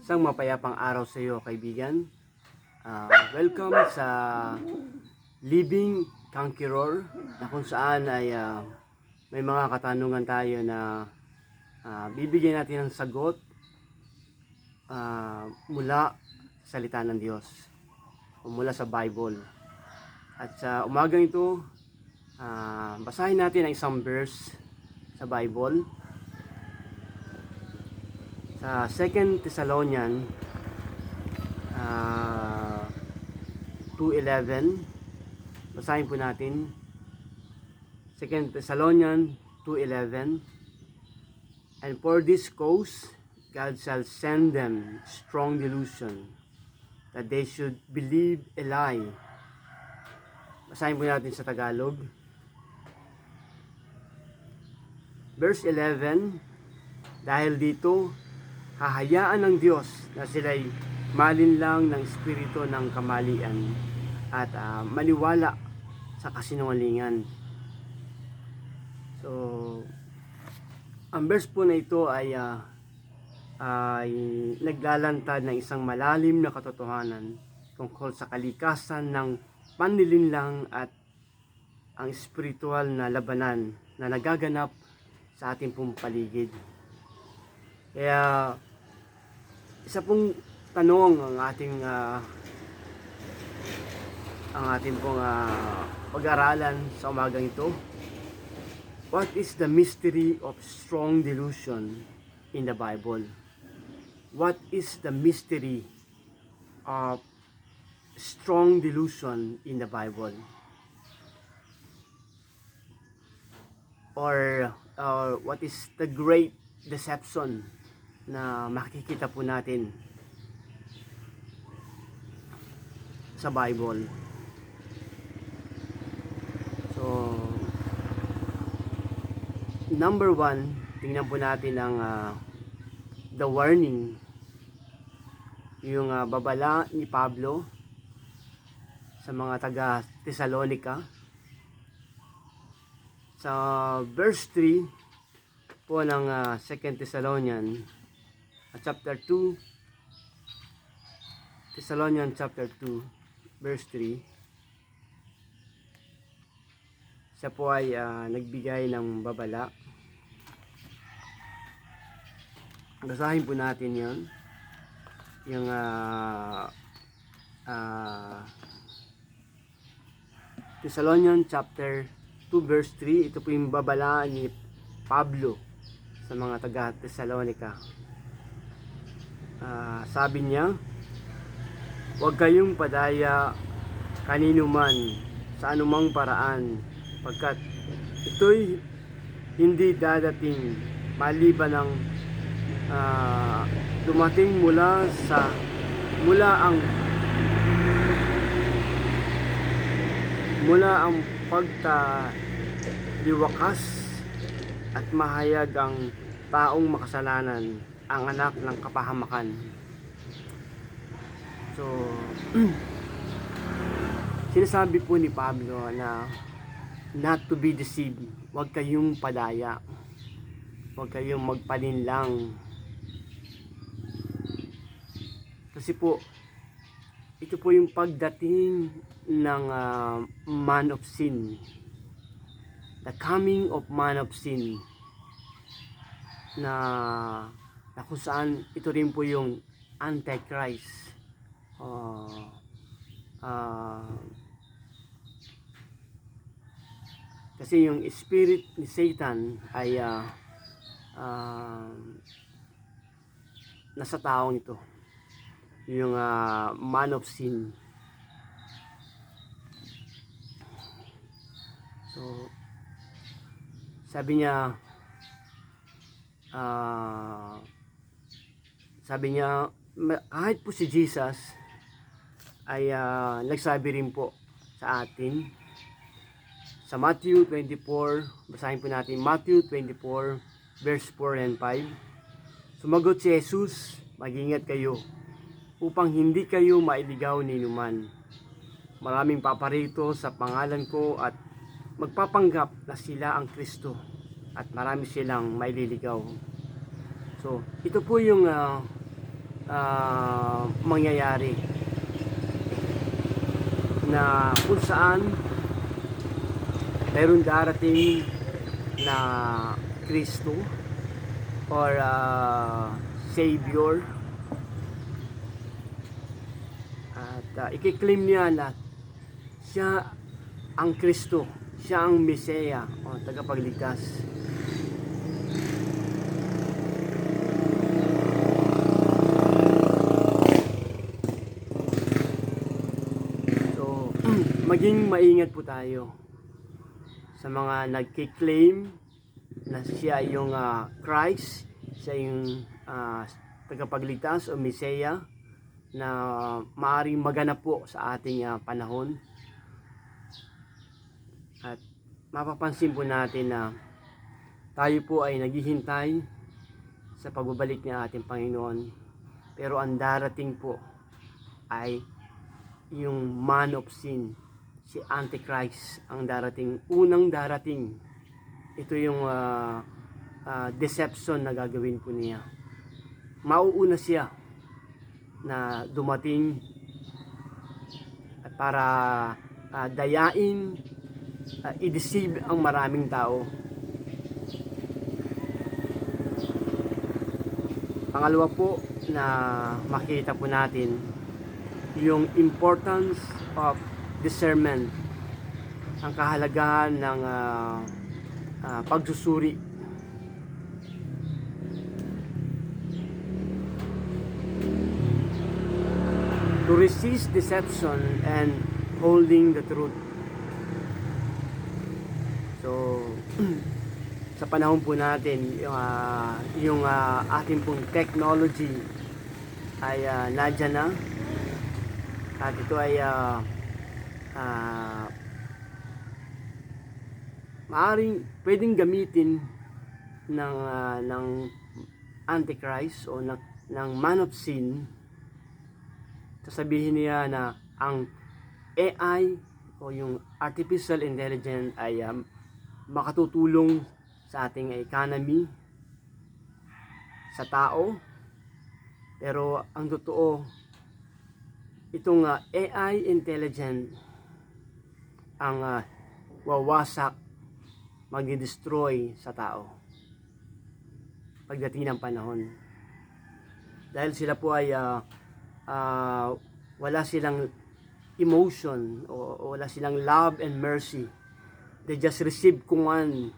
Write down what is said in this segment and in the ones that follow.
Isang mapayapang araw sa iyo, kaibigan. Welcome sa Living Conqueror, na kung saan ay may mga katanungan tayo na bibigyan natin ng sagot mula sa salita ng Diyos o mula sa Bible. At sa umagang ito, basahin natin ang isang verse sa Bible. Sa 2 Thessalonians 2:11, basahin po natin. 2 Thessalonians 2:11, and for this cause God shall send them strong delusion, that they should believe a lie. Basahin po natin sa Tagalog. Verse 11, dahil dito hahayaan ng Diyos na sila'y malinlang ng espiritu ng kamalian at maniwala sa kasinungalingan. So, ang verse po na ito ay naglalantad ng isang malalim na katotohanan tungkol sa kalikasan ng panlilinlang at ang espiritual na labanan na nagaganap sa ating pong paligid. Kaya isa pong tanong ang ating pong pag-aralan sa umagang ito. What is the mystery of strong delusion in the Bible? What is the mystery of strong delusion in the Bible? Or what is the great deception na makikita po natin sa Bible? So, number 1, tingnan po natin ang the warning, yung babala ni Pablo sa mga taga Thessalonica. Sa verse 3 po ng 2 Thessalonians chapter 2, Thessalonians chapter 2 verse 3, siya po ay nagbigay ng babala. Basahin po natin yon, yung Thessalonians chapter 2 verse 3. Ito po yung babala ni Pablo sa mga taga Thessalonica. Sabi niya, huwag kayong padaya kanino man sa anumang paraan, pagkat ito'y hindi dadating maliban ng dumating mula ang pagtaliwakas at mahayag ang taong makasalanan, ang anak ng kapahamakan. So, sinasabi po ni Pablo na not to be deceived. Huwag kayong padaya. Huwag kayong magpalinlang. Kasi po, ito po yung pagdating ng man of sin. The coming of man of sin. Na kung saan ito rin po yung Antichrist. Kasi yung spirit ni Satan ay nasa taong ito, yung man of sin. So, sabi niya kahit po si Jesus ay nagsabi rin po sa atin sa Matthew 24. Basahin po natin Matthew 24 verse 4 and 5. Sumagot si Jesus, mag-ingat kayo upang hindi kayo mailigaw ni numan. Maraming paparito sa pangalan ko at magpapanggap na sila ang Kristo, at marami silang maililigaw. So, ito po yung mangyayari na kung saan mayroon darating na Kristo or Savior at ikiklaim niya na siya ang Kristo, siya ang Mesaya o tagapagligtas. So maging maingat po tayo sa mga nagkiklaim na siya yung Christ, siya yung tagapagligtas o Mesaya na maaaring maganap po sa ating panahon. At mapapansin po natin na tayo po ay naghihintay sa pagbabalik ng ating Panginoon, pero ang darating po ay yung man of sin, si Antichrist ang darating, unang darating. Ito yung deception na gagawin po niya. Mauuna siya na dumating at para dayain, i-deceive ang maraming tao. Pangalawa po na makita po natin yung importance of discernment, ang kahalagahan ng pagsusuri. To resist deception and holding the truth. So sa panahon po natin, yung ating pong technology ay nandiyan na, at ito ay maaaring pwedeng gamitin ng Antichrist o ng man of sin. Sasabihin niya na ang AI o yung artificial intelligence ay makatutulong sa ating economy, sa tao. Pero ang totoo, itong AI intelligent ang wawasak, magdi-destroy sa tao pagdating ng panahon. Dahil sila po ay wala silang emotion o wala silang love and mercy. They just receive command.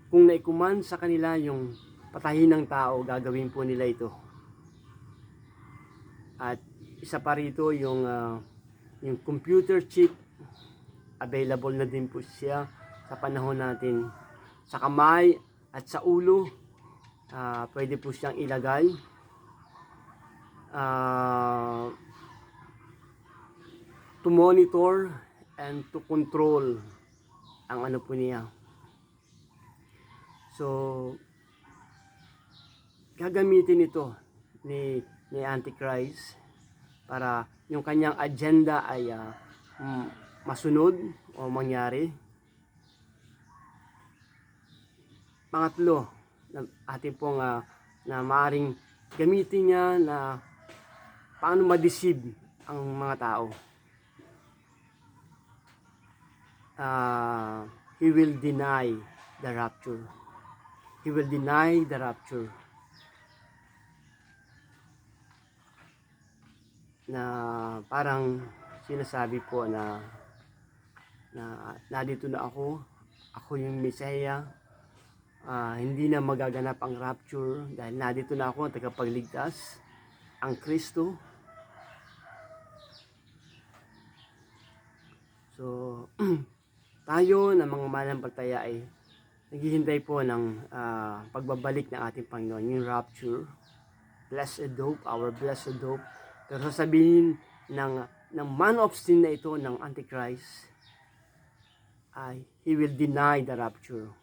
Kung naikuman sa kanila yung patahin ng tao, gagawin po nila ito. At isa pa rito yung computer chip, available na din po siya sa panahon natin. Sa kamay at sa ulo, pwede po siyang ilagay. To monitor and to control ang ano po niya. So gagamitin ito ni Antichrist para yung kanyang agenda ay masunod o mangyari. Pangatlo, ating pong na maaring gamitin niya na paano ma-deceive ang mga tao. He will deny the rapture. He will deny the rapture. Na parang sinasabi po na dito na ako yung Mesaya, hindi na magaganap ang rapture dahil nandito na ako ang tagapagligtas, ang Kristo. So tayo na mga mananampalataya ay naghihintay po ng pagbabalik ng ating Panginoon, yung rapture, blessed hope, our blessed hope. Pero sasabihin ng man of sin na ito, ng Antichrist, ay he will deny the rapture.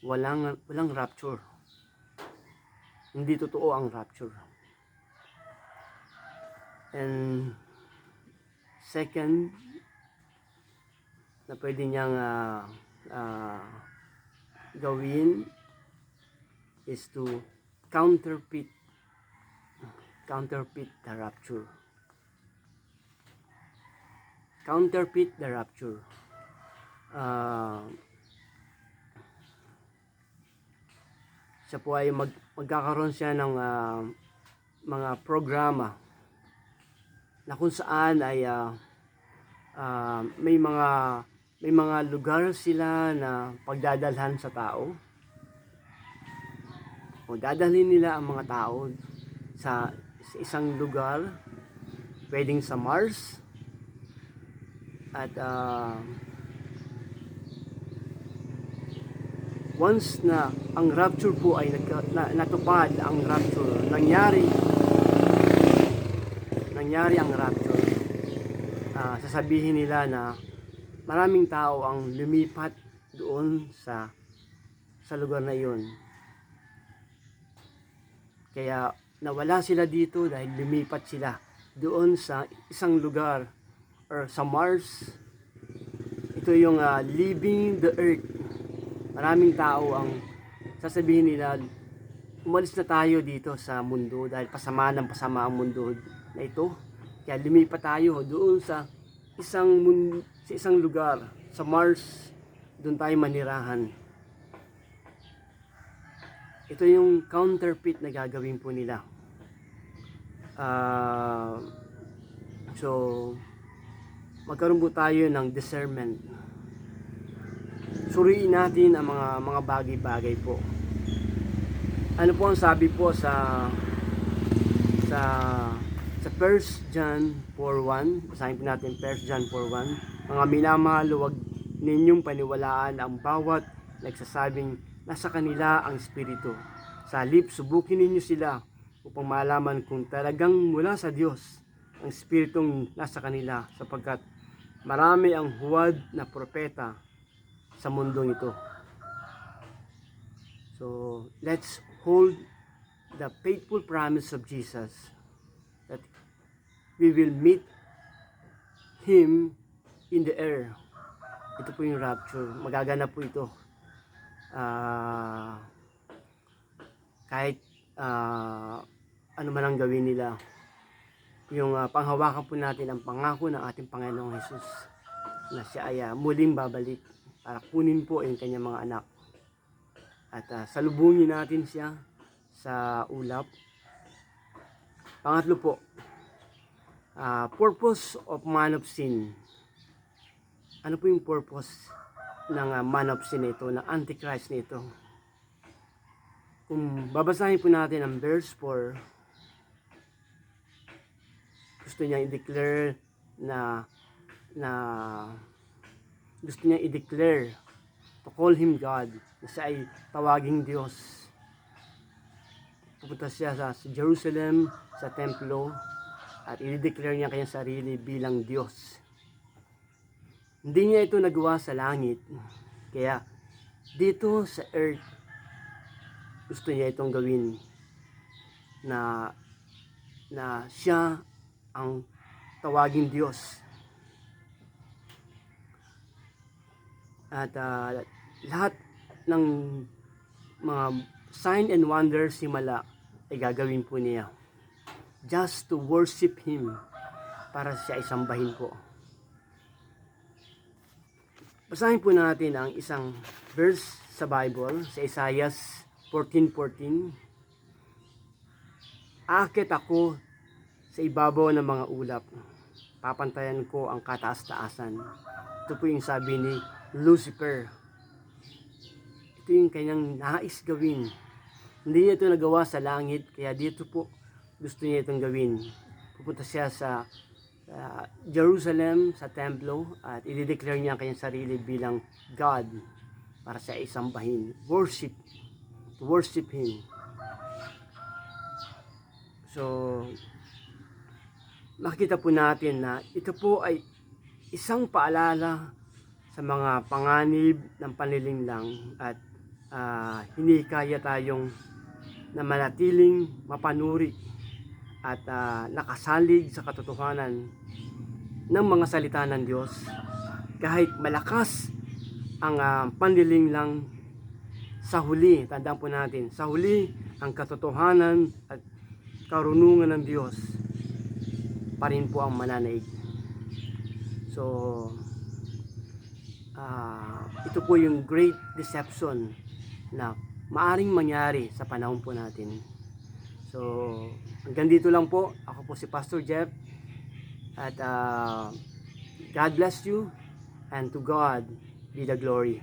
Walang rapture. Hindi totoo ang rapture. And second, na pwede niyang gawin is to counterfeit counterfeit the rapture. Counterfeit the rapture. Siya po ay magkakaroon siya ng mga programa na kung saan ay may mga lugar sila na pagdadalhan sa tao. O dadalhin nila ang mga tao sa isang lugar, pwedeng sa Mars, at once na ang rapture po ay natupad, ang rapture, nangyari ang rapture, sasabihin nila na maraming tao ang lumipat doon sa lugar na iyon. Kaya nawala sila dito dahil lumipat sila doon sa isang lugar or sa Mars. Ito yung leaving the earth. Maraming tao ang sasabihin nila, umalis na tayo dito sa mundo dahil pasama ang mundo na ito. Kaya lumipat tayo doon sa isang lugar, sa Mars, doon tayo manirahan. Ito yung counterfeit na gagawin po nila. So, magkaroon po tayo ng discernment. Suriin natin ang mga bagay-bagay po. Ano po ang sabi po sa 1 John 4:1? Basahin po natin 1 John 4:1. Mga minamahal, huwag ninyong paniwalaan ang bawat nagsasabing nasa kanila ang Espiritu. Sa halip, subukin ninyo sila upang malaman kung talagang mula sa Diyos ang Espiritong nasa kanila, sapagkat marami ang huwad na propeta sa mundong ito. So, let's hold the faithful promise of Jesus that we will meet Him in the air. Ito po yung rapture. Magaganap po ito. Kahit ano man ang gawin nila, yung panghawakan po natin ang pangako ng ating Panginoong Jesus na siya ay muling babalik para kunin po yung kanyang mga anak at salubungin natin siya sa ulap. Pangatlo po, purpose of man of sin. Ano po yung purpose ng man of sin nito, ng Antichrist nito? Kung babasahin po natin ang verse 4, gusto niya i-declare gusto niya i-declare to call him God, na siya ay tawaging Diyos. Pupunta siya sa Jerusalem, sa templo, at i-declare niya kanyang sarili bilang Diyos. Hindi niya ito nagawa sa langit, kaya dito sa earth gusto niya itong gawin, na siya ang tawaging Diyos. At lahat ng mga sign and wonders himala ay gagawin po niya just to worship Him, para siya isambahin po. Basahin po natin ang isang verse sa Bible, sa Isaiah 14:14. Aakit ako sa ibabaw ng mga ulap, papantayan ko ang kataas-taasan. Ito po yung sabi ni Lucifer. Ito yung kanyang nais gawin. Hindi niya ito nagawa sa langit, kaya dito po gusto niya itong gawin. Pupunta siya sa Jerusalem, sa templo, at i-declare niya ang kanyang sarili bilang God para siya isambahin. To worship Him. So, makita po natin na ito po ay isang paalala sa mga panganib ng panlilinlang at hinikaya tayong na manatiling mapanuri at nakasalig sa katotohanan ng mga salita ng Diyos. Kahit malakas ang panlilinlang, sa huli, tandaan po natin, sa huli ang katotohanan at karunungan ng Diyos pa rin po ang mananaig. So, ito po yung great deception na maaring mangyari sa panahon po natin. So, hanggang dito lang po. Ako po si Pastor Jeff. At God bless you, and to God be the glory.